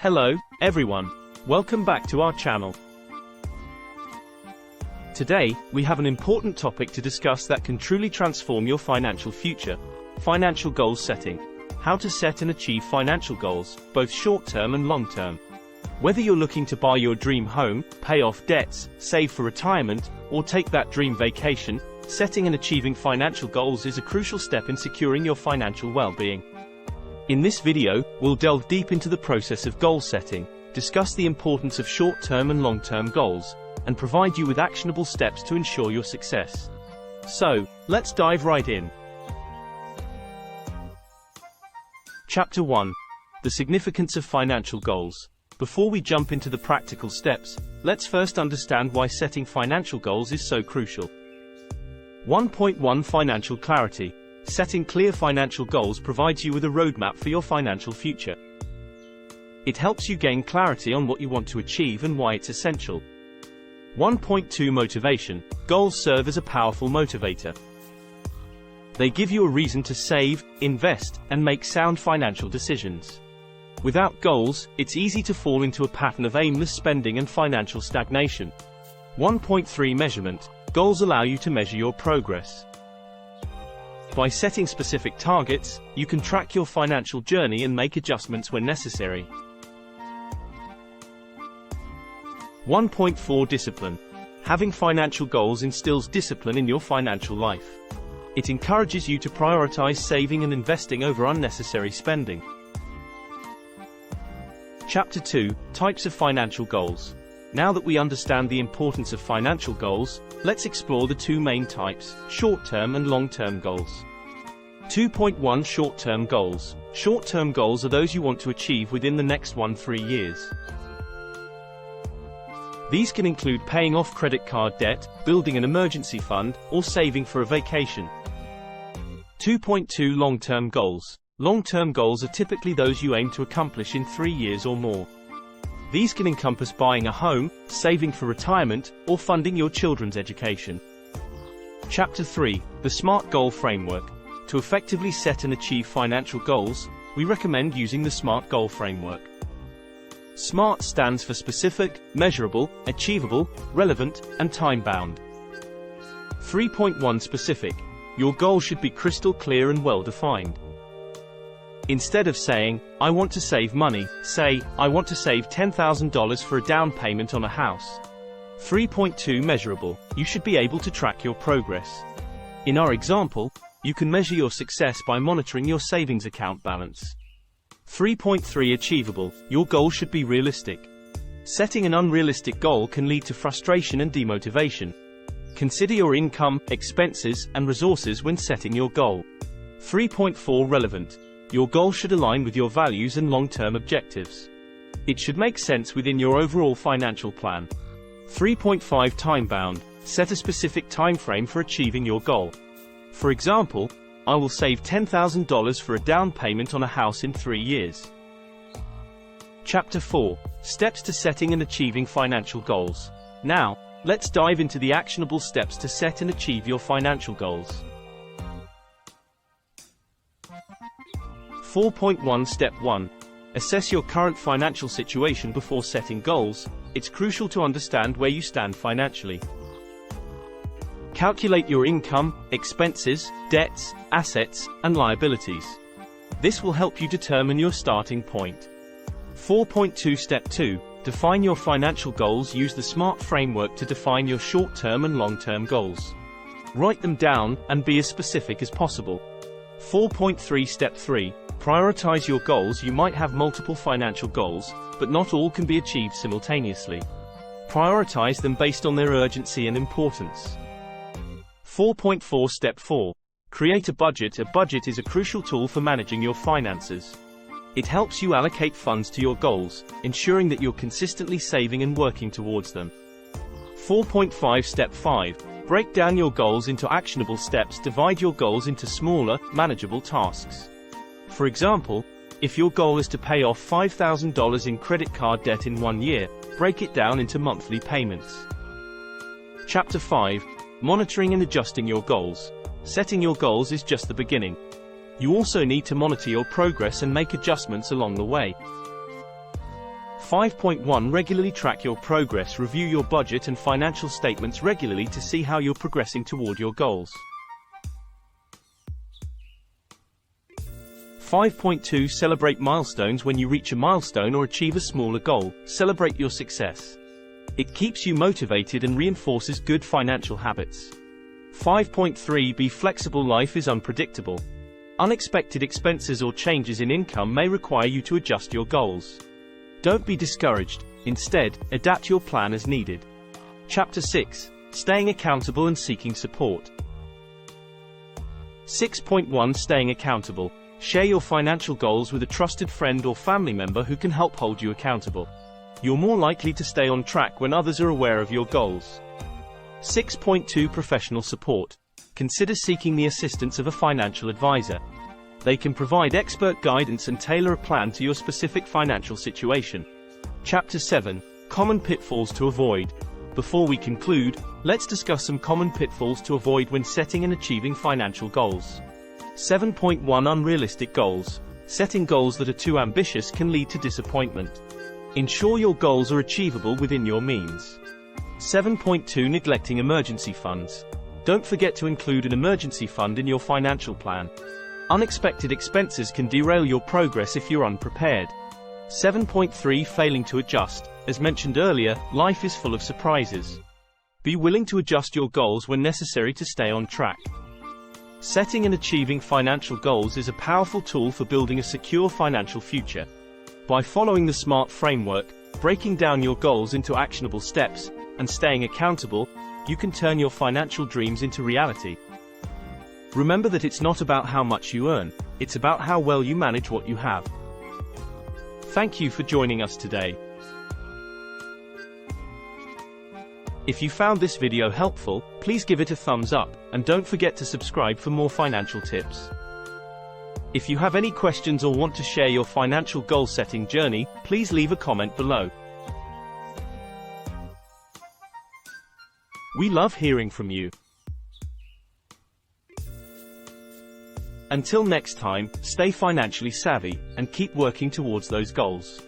Hello, everyone. Welcome back to our channel. Today, we have an important topic to discuss that can truly transform your financial future. Financial goal setting. How to set and achieve financial goals, both short-term and long-term. Whether you're looking to buy your dream home, pay off debts, save for retirement, or take that dream vacation, setting and achieving financial goals is a crucial step in securing your financial well-being. In this video, we'll delve deep into the process of goal setting, discuss the importance of short-term and long-term goals, and provide you with actionable steps to ensure your success. So, let's dive right in. Chapter 1. The significance of financial goals. Before we jump into the practical steps, let's first understand why setting financial goals is so crucial. 1.1 Financial clarity. Setting clear financial goals provides you with a roadmap for your financial future. It helps you gain clarity on what you want to achieve and why it's essential. 1.2 Motivation. Goals serve as a powerful motivator. They give you a reason to save, invest, and make sound financial decisions. Without goals, it's easy to fall into a pattern of aimless spending and financial stagnation. 1.3 Measurement. Goals allow you to measure your progress. By setting specific targets, you can track your financial journey and make adjustments when necessary. 1.4 Discipline. Having financial goals instills discipline in your financial life. It encourages you to prioritize saving and investing over unnecessary spending. Chapter 2. Types of financial goals. Now that we understand the importance of financial goals, let's explore the two main types, short-term and long-term goals. 2.1 Short-term goals. Short-term goals are those you want to achieve within the next 3 years. These can include paying off credit card debt, building an emergency fund, or saving for a vacation. 2.2 Long-term goals. Long-term goals are typically those you aim to accomplish in 3 years or more. These can encompass buying a home, saving for retirement, or funding your children's education. Chapter 3. The SMART Goal Framework. To effectively set and achieve financial goals, we recommend using the SMART Goal Framework. SMART stands for specific, measurable, achievable, relevant, and time-bound. 3.1 Specific. Your goal should be crystal clear and well-defined. Instead of saying, "I want to save money," say, "I want to save $10,000 for a down payment on a house." 3.2 Measurable. You should be able to track your progress. In our example, you can measure your success by monitoring your savings account balance. 3.3 Achievable. Your goal should be realistic. Setting an unrealistic goal can lead to frustration and demotivation. Consider your income, expenses, and resources when setting your goal. 3.4 Relevant. Your goal should align with your values and long-term objectives. It should make sense within your overall financial plan. 3.5 Time-bound. Set a specific time frame for achieving your goal. For example, I will save $10,000 for a down payment on a house in 3 years. Chapter 4. Steps to setting and achieving financial goals. Now, let's dive into the actionable steps to set and achieve your financial goals. 4.1 Step 1. Assess your current financial situation before setting goals. It's crucial to understand where you stand financially. Calculate your income, expenses, debts, assets, and liabilities. This will help you determine your starting point. 4.2 Step 2. Define your financial goals. Use the SMART framework to define your short-term and long-term goals. Write them down, and be as specific as possible. 4.3 Step 3. Prioritize your goals. You might have multiple financial goals, but not all can be achieved simultaneously. Prioritize them based on their urgency and importance. 4.4 Step 4. Create a budget. A budget is a crucial tool for managing your finances. It helps you allocate funds to your goals, ensuring that you're consistently saving and working towards them. 4.5 Step 5. Break down your goals into actionable steps. Divide your goals into smaller, manageable tasks. For example, if your goal is to pay off $5,000 in credit card debt in 1 year, break it down into monthly payments. Chapter 5. Monitoring and adjusting your goals. Setting your goals is just the beginning. You also need to monitor your progress and make adjustments along the way. 5.1 Regularly track your progress. Review your budget and financial statements regularly to see how you're progressing toward your goals. 5.2 Celebrate milestones. When you reach a milestone or achieve a smaller goal, celebrate your success. It keeps you motivated and reinforces good financial habits. 5.3 Be flexible. Life is unpredictable. Unexpected expenses or changes in income may require you to adjust your goals. Don't be discouraged. Instead, adapt your plan as needed. Chapter 6. Staying accountable and seeking support. 6.1 Staying accountable. Share your financial goals with a trusted friend or family member who can help hold you accountable. You're more likely to stay on track when others are aware of your goals. 6.2 Professional support. Consider seeking the assistance of a financial advisor. They can provide expert guidance and tailor a plan to your specific financial situation. Chapter 7. Common pitfalls to avoid. Before we conclude, let's discuss some common pitfalls to avoid when setting and achieving financial goals. 7.1 Unrealistic goals. Setting goals that are too ambitious can lead to disappointment. Ensure your goals are achievable within your means. 7.2 Neglecting emergency funds. Don't forget to include an emergency fund in your financial plan. Unexpected expenses can derail your progress if you're unprepared. 7.3 Failing to adjust. As mentioned earlier, life is full of surprises. Be willing to adjust your goals when necessary to stay on track. Setting and achieving financial goals is a powerful tool for building a secure financial future. By following the SMART framework, breaking down your goals into actionable steps, and staying accountable, you can turn your financial dreams into reality. Remember that it's not about how much you earn, it's about how well you manage what you have. Thank you for joining us today. If you found this video helpful, please give it a thumbs up, and don't forget to subscribe for more financial tips. If you have any questions or want to share your financial goal-setting journey, please leave a comment below. We love hearing from you. Until next time, stay financially savvy, and keep working towards those goals.